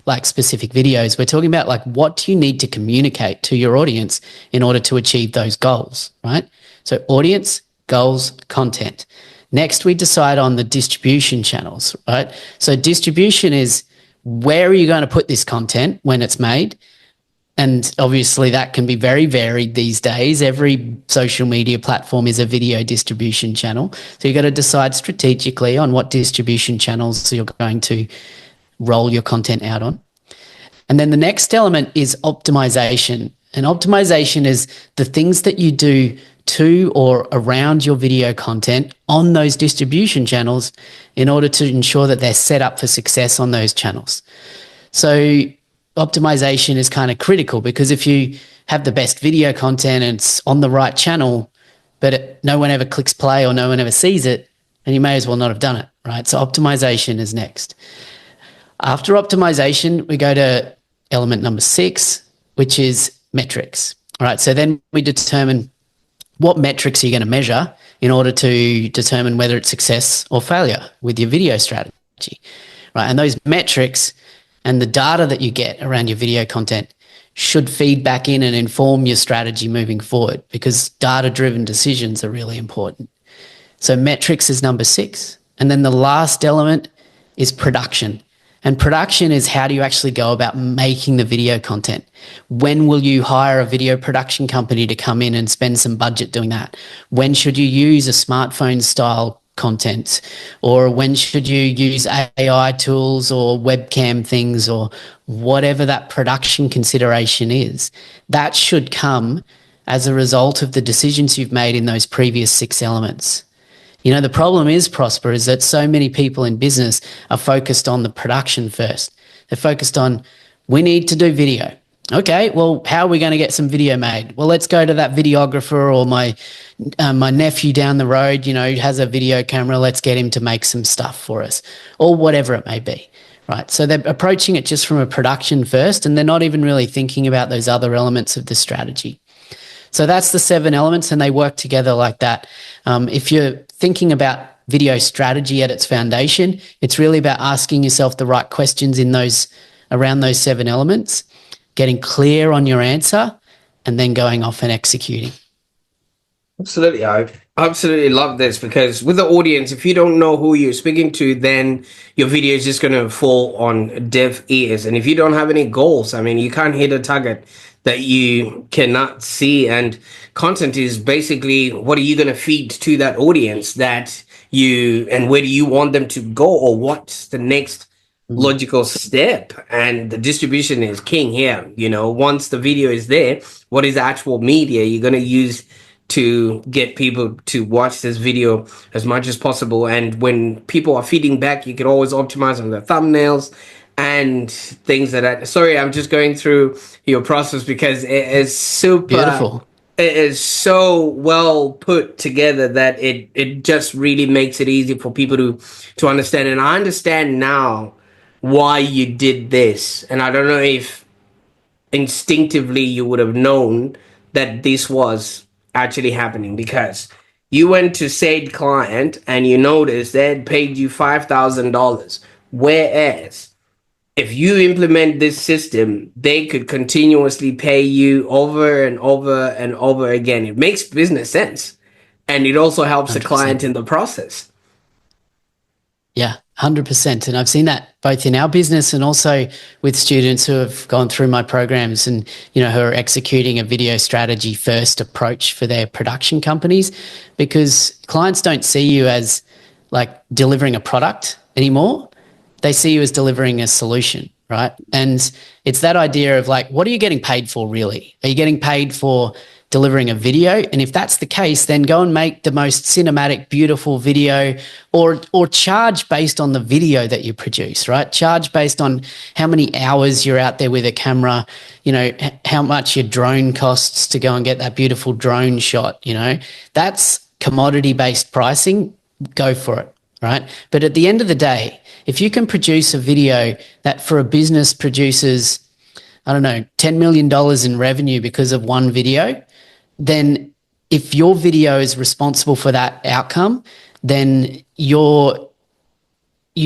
like specific videos. We're talking about like, what do you need to communicate to your audience in order to achieve those goals, right? So audience, goals, content. Next, we decide on the distribution channels, right? So distribution is, where are you going to put this content when it's made? And obviously that can be very varied these days. Every social media platform is a video distribution channel. So you've got to decide strategically on what distribution channels you're going to roll your content out on. And then the next element is optimization. And optimization is the things that you do to or around your video content on those distribution channels in order to ensure that they're set up for success on those channels. So optimization is kind of critical, because if you have the best video content and it's on the right channel, but no one ever clicks play or no one ever sees it, then you may as well not have done it, right? So optimization is next. After optimization, we go to element number 6, which is metrics. All right, so then we determine what metrics are you going to measure in order to determine whether it's success or failure with your video strategy, right? And those metrics and the data that you get around your video content should feed back in and inform your strategy moving forward, because data-driven decisions are really important. So metrics is number 6. And then the last element is production. And production is, how do you actually go about making the video content? When will you hire a video production company to come in and spend some budget doing that? When should you use a smartphone style content? Or when should you use AI tools or webcam things, or whatever that production consideration is? That should come as a result of the decisions you've made in those previous 6 elements. The problem is, Prosper, is that so many people in business are focused on the production first. They're focused on, we need to do video. Okay, well, how are we going to get some video made? Well, let's go to that videographer, or my nephew down the road, has a video camera. Let's get him to make some stuff for us, or whatever it may be, right? So they're approaching it just from a production first, and they're not even really thinking about those other elements of the strategy. So that's the 7 elements, and they work together like that. If you're thinking about video strategy at its foundation, it's really about asking yourself the right questions around those 7 elements, getting clear on your answer, and then going off and executing. Absolutely. I absolutely love this, because with the audience, if you don't know who you're speaking to, then your video is just going to fall on deaf ears. And if you don't have any goals, you can't hit a target that you cannot see. And content is basically, what are you going to feed to that audience and where do you want them to go, or what's the next logical step? And the distribution is king here. Once the video is there, what is the actual media you're going to use to get people to watch this video as much as possible? And when people are feeding back, you can always optimize on the thumbnails and things like that. Sorry, I'm just going through your process because Beautiful. it is so well put together that it just really makes it easy for people to understand. And I understand now why you did this. And I don't know if instinctively you would have known that this was actually happening, because you went to said client and you noticed they had paid you $5,000, whereas if you implement this system, they could continuously pay you over and over and over again. It makes business sense. And it also helps the client 100%. in the process. Yeah, 100%. And I've seen that both in our business and also with students who have gone through my programs and, who are executing a video strategy first approach for their production companies, because clients don't see you as like delivering a product anymore. They see you as delivering a solution, right? And it's that idea of like, what are you getting paid for really? Are you getting paid for delivering a video? And if that's the case, then go and make the most cinematic, beautiful video, or charge based on the video that you produce, right? Charge based on how many hours you're out there with a camera, how much your drone costs to go and get that beautiful drone shot, that's commodity-based pricing. Go for it, right? But at the end of the day, if you can produce a video that for a business produces, I don't know, $10 million in revenue because of one video, then if your video is responsible for that outcome, then you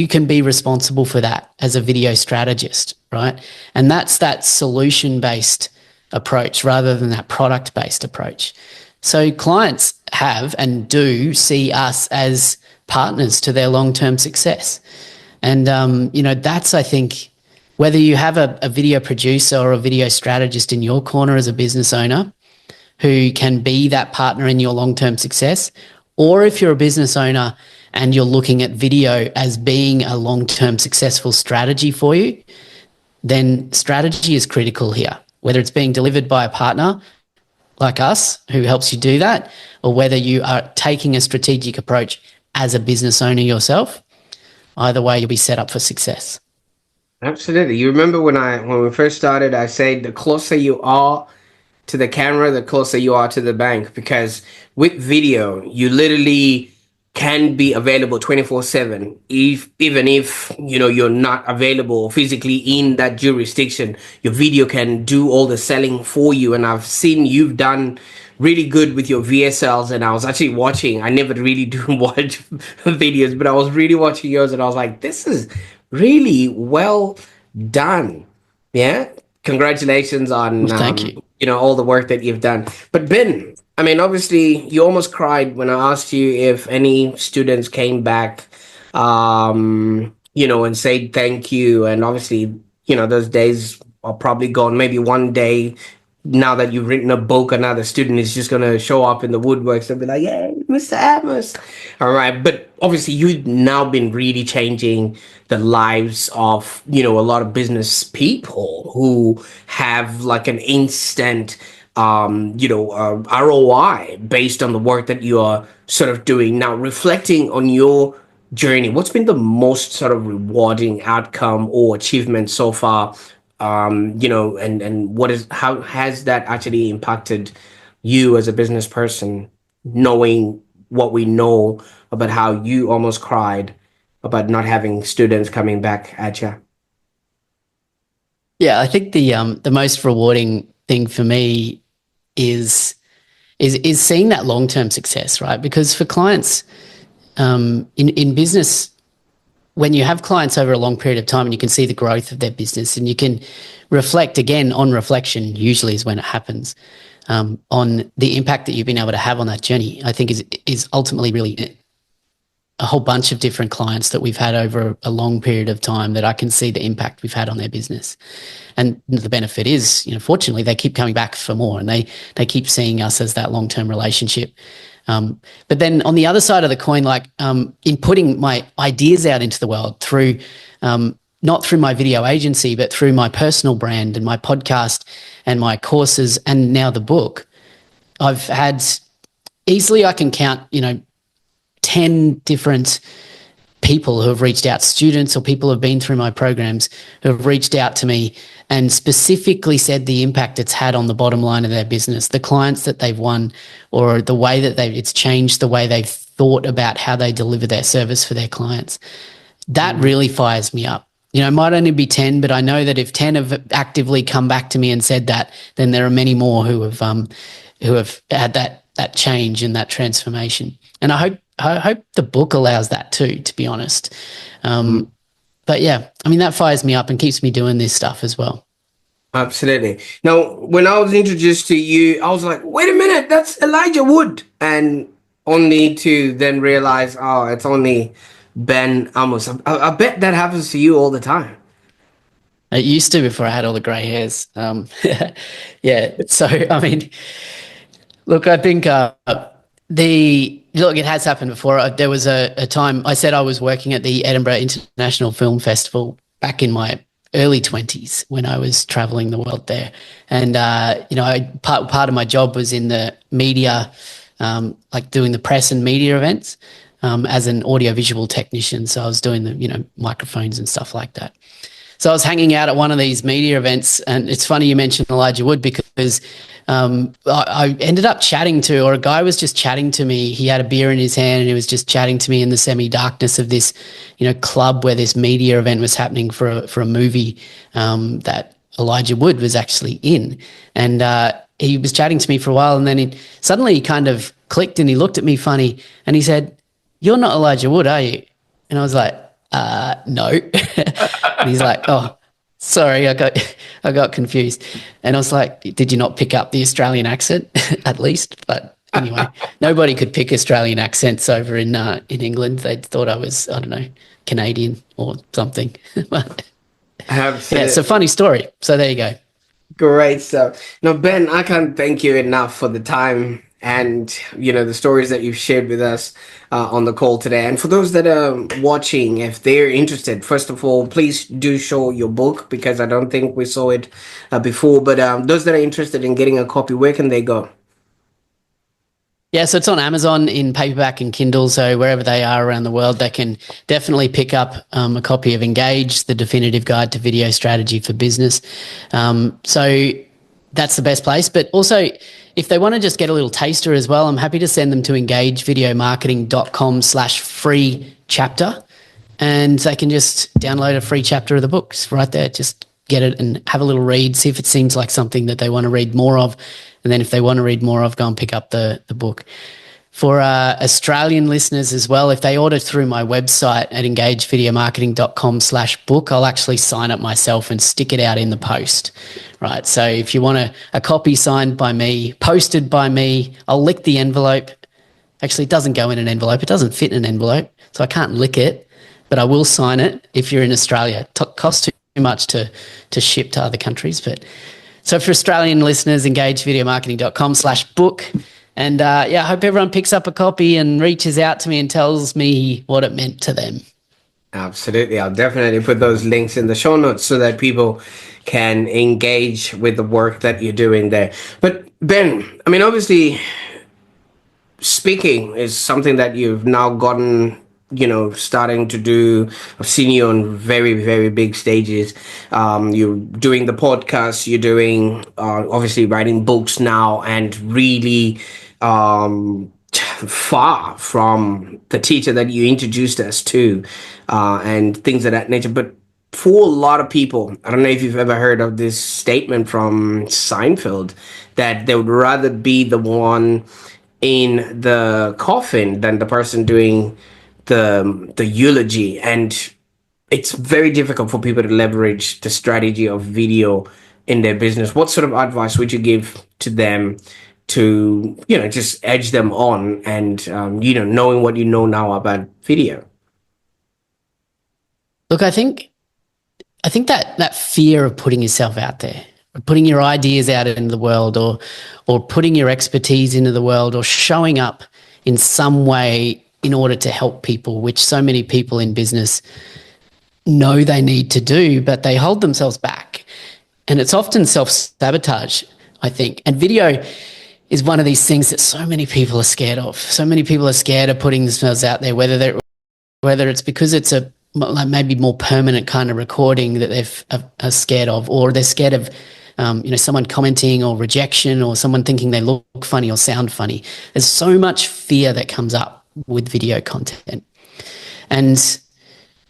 can be responsible for that as a video strategist, right? And that's that solution-based approach rather than that product-based approach. So clients have and do see us as partners to their long-term success. And, that's, I think, whether you have a video producer or a video strategist in your corner as a business owner who can be that partner in your long-term success, or if you're a business owner and you're looking at video as being a long-term successful strategy for you, then strategy is critical here, whether it's being delivered by a partner like us who helps you do that, or whether you are taking a strategic approach as a business owner yourself. Either way, you'll be set up for success. Absolutely. You remember when we first started, I said the closer you are to the camera, the closer you are to the bank. Because with video, you literally can be available 24/7. Even if you're not available physically in that jurisdiction, your video can do all the selling for you. And I've seen you've done really good with your VSLs. And I was actually watching. I never really do watch videos, but I was really watching yours, and I was like, this is really well done. Yeah. Congratulations on Well, thank you. all the work that you've done. But Ben, I mean, obviously, you almost cried when I asked you if any students came back, and said thank you. And obviously, those days are probably gone. Maybe one day, now that you've written a book, another student is just going to show up in the woodworks and be like, "Hey, Mr. Amos." All right. But obviously, you've now been really changing the lives of, a lot of business people who have like an instant, ROI based on the work that you are sort of doing. Now, reflecting on your journey, what's been the most sort of rewarding outcome or achievement so far? And how has that actually impacted you as a business person, knowing what we know about how you almost cried about not having students coming back at you? Yeah, I think the most rewarding thing for me is seeing that long-term success, right? Because for clients in business, when you have clients over a long period of time and you can see the growth of their business and you can reflect again on reflection, usually is when it happens, on the impact that you've been able to have on that journey, I think is ultimately really a whole bunch of different clients that we've had over a long period of time that I can see the impact we've had on their business. And the benefit is, fortunately, they keep coming back for more and they keep seeing us as that long-term relationship. But then on the other side of the coin, like in putting my ideas out into the world through, not through my video agency, but through my personal brand and my podcast and my courses and now the book, I've had easily, I can count, 10 different people who have reached out, students or people who have been through my programs who have reached out to me and specifically said the impact it's had on the bottom line of their business, the clients that they've won, or the way that it's changed the way they've thought about how they deliver their service for their clients. That really fires me up. You know, it might only be 10, but I know that if 10 have actively come back to me and said that, then there are many more who have had that change and that transformation. And I hope the book allows that too, to be honest. But yeah, I mean, that fires me up and keeps me doing this stuff as well. Absolutely. Now, when I was introduced to you, I was like, wait a minute, that's Elijah Wood. And only to then realize, oh, it's only Ben Amos. I bet that happens to you all the time. It used to before I had all the grey hairs. Yeah. So, I mean, look, I think it has happened before. There was a time I said I was working at the Edinburgh International Film Festival back in my early 20s when I was traveling the world there. And, part of my job was in the media, like doing the press and media events as an audiovisual technician. So I was doing the, microphones and stuff like that. So I was hanging out at one of these media events, and it's funny you mentioned Elijah Wood because I ended up chatting to, or a guy was just chatting to me. He had a beer in his hand and he was just chatting to me in the semi-darkness of this, club where this media event was happening for a movie that Elijah Wood was actually in. And he was chatting to me for a while, and then suddenly he kind of clicked and he looked at me funny and he said, "You're not Elijah Wood, are you?" And I was like, no. And he's like, "Oh, sorry, I got confused." And I was like, "Did you not pick up the Australian accent at least?" But anyway, nobody could pick Australian accents over in England. They thought I was, I don't know, Canadian or something. But yeah, it's a funny story. So there you go. Great stuff. Now, Ben, I can't thank you enough for the time and the stories that you've shared with us on the call today. And for those that are watching, if they're interested, first of all, please do show your book, because I don't think we saw it before. But those that are interested in getting a copy, where can they go? Yeah, so it's on Amazon in paperback and Kindle. So wherever they are around the world, they can definitely pick up a copy of Engage, the definitive guide to video strategy for business. So that's the best place. But also, if they want to just get a little taster as well, I'm happy to send them to engagevideomarketing.com/free chapter, and they can just download a free chapter of the books right there. Just get it and have a little read, see if it seems like something that they want to read more of. And then if they want to read more of, go and pick up the book. For Australian listeners as well, if they order through my website at engagevideomarketing.com/book, I'll actually sign it myself and stick it out in the post, right? So if you want a copy signed by me, posted by me, I'll lick the envelope. Actually, it doesn't go in an envelope. It doesn't fit in an envelope, so I can't lick it, but I will sign it if you're in Australia. It costs too much to ship to other countries. But so for Australian listeners, engagevideomarketing.com/book. And I hope everyone picks up a copy and reaches out to me and tells me what it meant to them. Absolutely. I'll definitely put those links in the show notes so that people can engage with the work that you're doing there. But Ben, I mean, obviously, speaking is something that you've now gotten, starting to do. I've seen you on very, very big stages. You're doing the podcast, you're doing, obviously writing books now, and really far from the teacher that you introduced us to, and things of that nature. But for a lot of people, I don't know if you've ever heard of this statement from Seinfeld, that they would rather be the one in the coffin than the person doing the eulogy. And it's very difficult for people to leverage the strategy of video in their business. What sort of advice would you give to them to just edge them on, and knowing what you know now about video? Look, I think that fear of putting yourself out there, putting your ideas out into the world, or putting your expertise into the world, or showing up in some way in order to help people, which so many people in business know they need to do, but they hold themselves back. And it's often self-sabotage, I think. And video is one of these things that so many people are scared of. So many people are scared of putting themselves out there, whether they're whether it's because it's a like maybe more permanent kind of recording that are scared of, or they're scared of someone commenting or rejection, or someone thinking they look funny or sound funny. There's so much fear that comes up with video content. And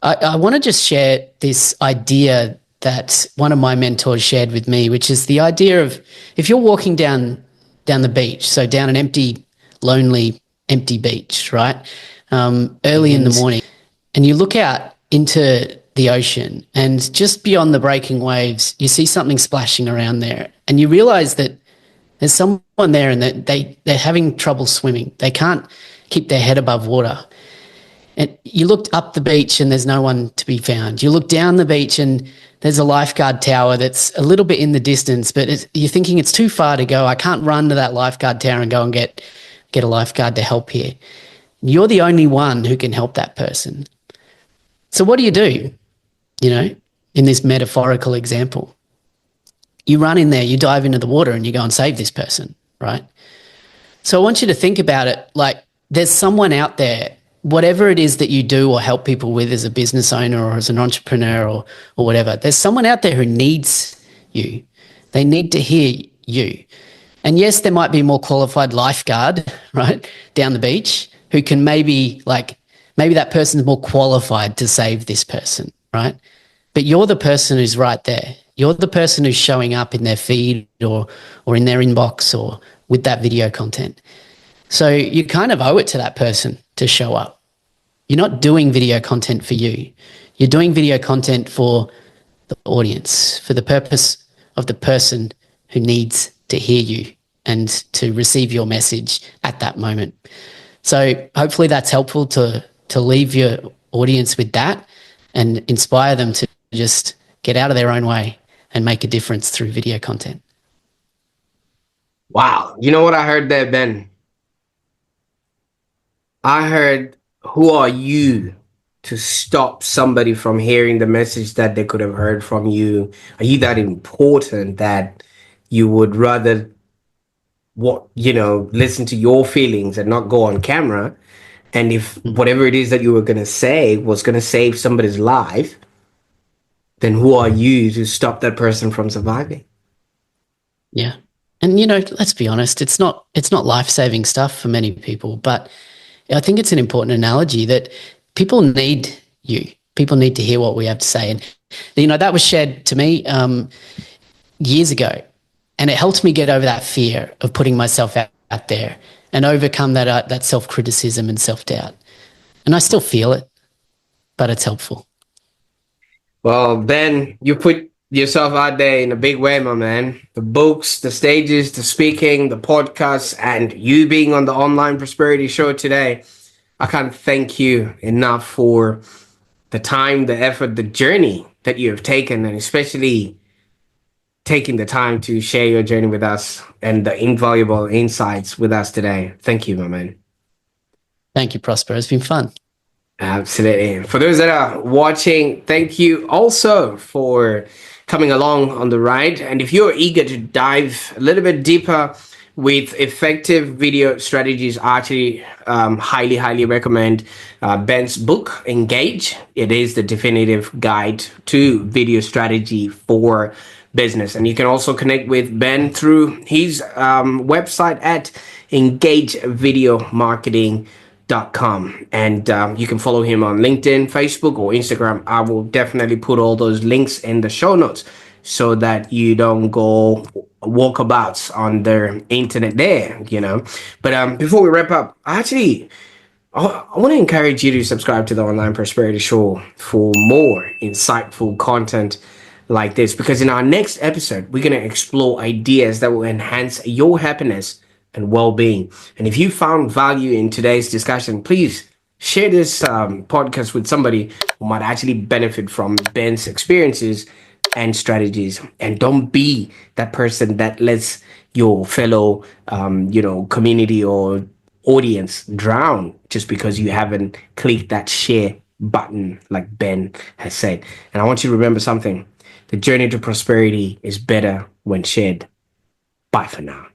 I want to just share this idea that one of my mentors shared with me, which is the idea of if you're walking down the beach, so down an empty, lonely, empty beach, right? Early in the morning, and you look out into the ocean, and just beyond the breaking waves, you see something splashing around there, and you realize that there's someone there, and that they're having trouble swimming. They can't keep their head above water. And you looked up the beach and there's no one to be found. You look down the beach and there's a lifeguard tower that's a little bit in the distance, but you're thinking it's too far to go. I can't run to that lifeguard tower and go and get a lifeguard to help here. You're the only one who can help that person. So what do? In this metaphorical example? You run in there, you dive into the water and you go and save this person, right? So I want you to think about it like there's someone out there, whatever it is that you do or help people with as a business owner or as an entrepreneur or whatever, there's someone out there who needs you. They need to hear you. And yes, there might be a more qualified lifeguard, right, down the beach who can maybe that person's more qualified to save this person, right? But you're the person who's right there. You're the person who's showing up in their feed or in their inbox or with that video content. So you kind of owe it to that person to show up. You're not doing video content for you. You're doing video content for the audience, for the purpose of the person who needs to hear you and to receive your message at that moment. So hopefully that's helpful to leave your audience with that and inspire them to just get out of their own way and make a difference through video content. Wow. You know what I heard there, Ben? I heard, who are you to stop somebody from hearing the message that they could have heard from you? Are you that important that you would rather listen to your feelings and not go on camera? And if whatever it is that you were going to say was going to save somebody's life, then who are you to stop that person from surviving? Yeah. And, let's be honest, it's not life-saving stuff for many people, but I think it's an important analogy that people need you. People need to hear what we have to say. And, that was shared to me years ago, and it helped me get over that fear of putting myself out there and overcome that self-criticism and self-doubt. And I still feel it, but it's helpful. Well, Ben, you put yourself out there in a big way, my man. The books, the stages, the speaking, the podcasts, and you being on the Online Prosperity Show today. I can't thank you enough for the time, the effort, the journey that you have taken, and especially taking the time to share your journey with us and the invaluable insights with us today. Thank you, my man. Thank you, Prosper. It's been fun. Absolutely. For those that are watching, thank you also for coming along on the ride. And if you're eager to dive a little bit deeper with effective video strategies, I actually highly recommend Ben's book, Engage. It is the definitive guide to video strategy for business. And you can also connect with Ben through his website at engagevideomarketing.com. And you can follow him on LinkedIn, Facebook, or Instagram. I will definitely put all those links in the show notes so that you don't go walkabouts on the internet there, But before we wrap up, I want to encourage you to subscribe to the Online Prosperity Show for more insightful content like this, because in our next episode, we're going to explore ideas that will enhance your happiness and well-being. And if you found value in today's discussion, please share this podcast with somebody who might actually benefit from Ben's experiences and strategies. And don't be that person that lets your fellow community or audience drown just because you haven't clicked that share button like Ben has said. And I want you to remember something: the journey to prosperity is better when shared. Bye for now.